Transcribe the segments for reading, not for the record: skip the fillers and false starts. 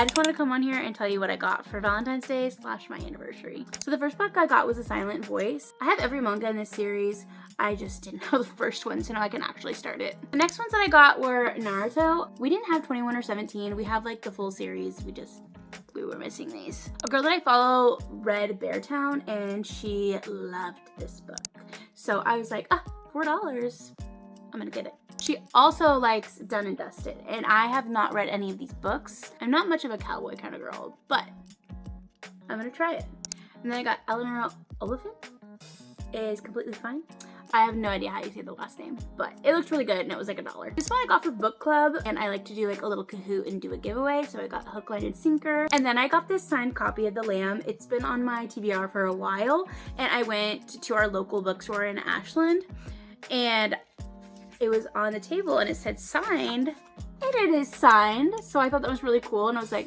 I just want to come on here and tell you what I got for Valentine's Day / my anniversary. So the first book I got was A Silent Voice. I have every manga in this series. I just didn't know the first one, so now I can actually start it. The next ones that I got were Naruto. We didn't have 21 or 17. We have like the full series. We were missing these. A girl that I follow read Beartown and she loved this book. So I was like, $4. I'm gonna get it. She also likes Done and Dusted, and I have not read any of these books. I'm not much of a cowboy kind of girl, but I'm gonna try it. And then I got Eleanor Oliphant is Completely Fine. I have no idea how you say the last name, but it looked really good and it was like $1. This one I got for book club, and I like to do like a little Kahoot and do a giveaway, so I got Hook, Line, and Sinker. And then I got this signed copy of The Lamb. It's been on my TBR for a while, and I went to our local bookstore in Ashland, and it was on the table and it said signed, and it is signed. So I thought that was really cool, and I was like,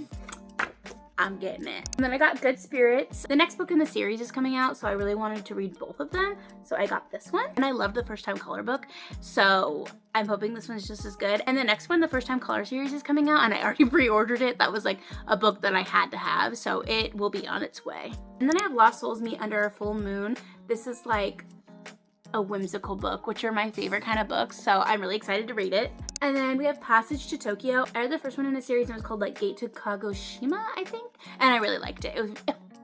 I'm getting it. And then I got Good Spirits. The next book in the series is coming out, so I really wanted to read both of them. So I got this one, and I love the First Time Color book. So I'm hoping this one's just as good. And the next one, the First Time Color series, is coming out, and I already pre-ordered it. That was like a book that I had to have, so it will be on its way. And then I have Lost Souls Meet Under a Full Moon. This is like a whimsical book, which are my favorite kind of books, so I'm really excited to read it. And then we have Passage to Tokyo. I read the first one in the series, and it was called like Gate to Kagoshima, I think, and I really liked it.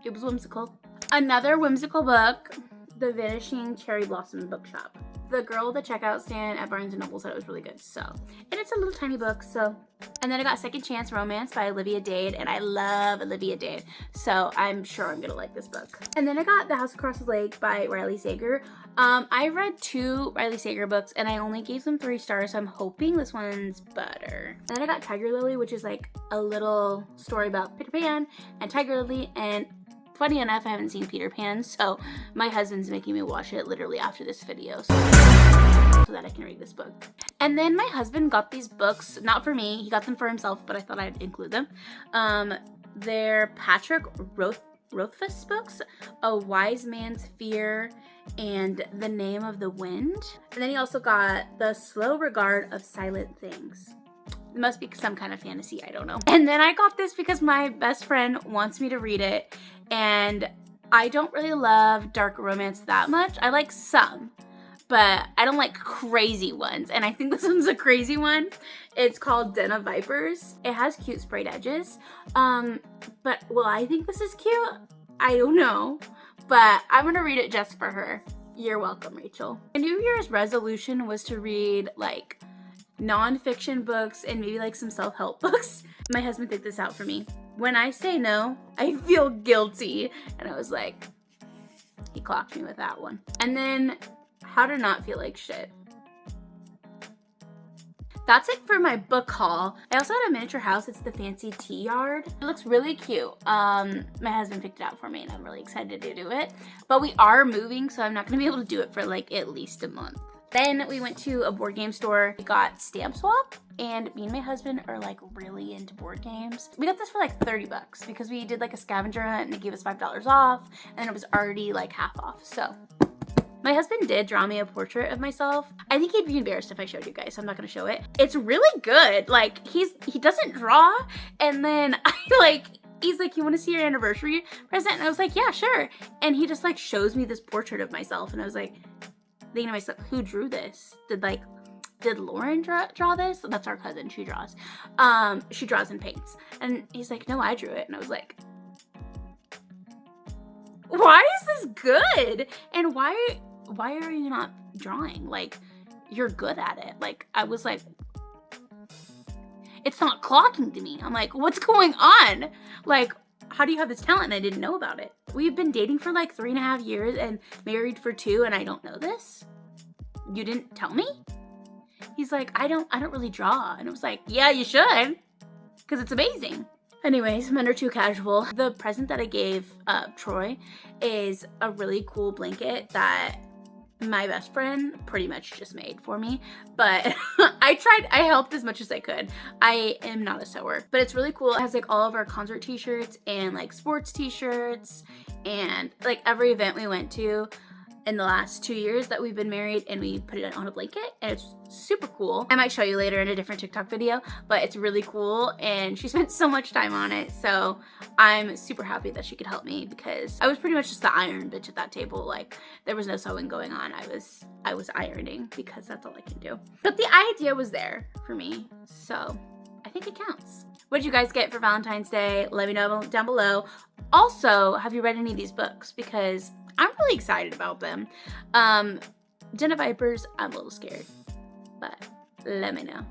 It was whimsical. Another whimsical book, The Vanishing Cherry Blossom Bookshop. The girl at the checkout stand at Barnes & Noble said it was really good, so. And it's a little tiny book, so. And then I got Second Chance Romance by Olivia Dade, and I love Olivia Dade, so I'm sure I'm gonna like this book. And then I got The House Across the Lake by Riley Sager. I read 2 Riley Sager books, and I only gave them 3 stars, so I'm hoping this one's better. And then I got Tiger Lily, which is like a little story about Peter Pan and Tiger Lily, and funny enough, I haven't seen Peter Pan, so my husband's making me watch it literally after this video so that I can read this book. And then my husband got these books, not for me, he got them for himself, but I thought I'd include them. They're Patrick Rothfuss books, A Wise Man's Fear and The Name of the Wind. And then he also got The Slow Regard of Silent Things. It must be some kind of fantasy, I don't know. And then I got this because my best friend wants me to read it, and I don't really love dark romance that much. I like some, but I don't like crazy ones, and I think this one's a crazy one. It's called Den of Vipers. It has cute sprayed edges, but will I think this is cute? I don't know, but I'm gonna read it just for her. You're welcome, Rachel. My New Year's resolution was to read like non-fiction books and maybe like some self-help books. My husband picked this out for me. When I say no, I feel guilty. And I was like, he clocked me with that one. And then How to Not Feel Like Shit. That's it for my book haul. I also had a miniature house. It's the Fancy Tea Yard. It looks really cute. My husband picked it out for me, and I'm really excited to do it. But we are moving, so I'm not gonna be able to do it for like at least a month. Then we went to a board game store. We got Stamp Swap, and me and my husband are like really into board games. We got this for like 30 bucks because we did like a scavenger hunt and they gave us $5 off, and it was already like half off. So my husband did draw me a portrait of myself. I think he'd be embarrassed if I showed you guys, so I'm not gonna show it. It's really good. Like he doesn't draw, and then he's like, you want to see your anniversary present? And I was like, yeah, sure. And he just like shows me this portrait of myself, and I was like, thinking to myself, who drew this? Did Lauren draw this? That's our cousin, she draws. She draws and paints. And he's like, no, I drew it. And I was like, why is this good? And why are you not drawing? Like, you're good at it. Like, I was like, it's not clocking to me. I'm like, what's going on? Like, how do you have this talent and I didn't know about it? We've been dating for like 3.5 years and married for 2, and I don't know this? You didn't tell me? He's like, I don't really draw. And I was like, yeah, you should, because it's amazing. Anyways, Men Are Too Casual. The present that I gave Troy is a really cool blanket that my best friend pretty much just made for me, but I helped as much as I could. I am not a sewer, but it's really cool. It has like all of our concert t-shirts and like sports t-shirts and like every event we went to in the last 2 years that we've been married, and we put it on a blanket, and it's super cool. I might show you later in a different TikTok video, but it's really cool, and she spent so much time on it, so I'm super happy that she could help me, because I was pretty much just the iron bitch at that table. Like, there was no sewing going on. I was ironing because that's all I can do. But the idea was there for me, so I think it counts. What did you guys get for Valentine's Day? Let me know down below. Also, have you read any of these books? Because I'm really excited about them. Den of Vipers, I'm a little scared, but let me know.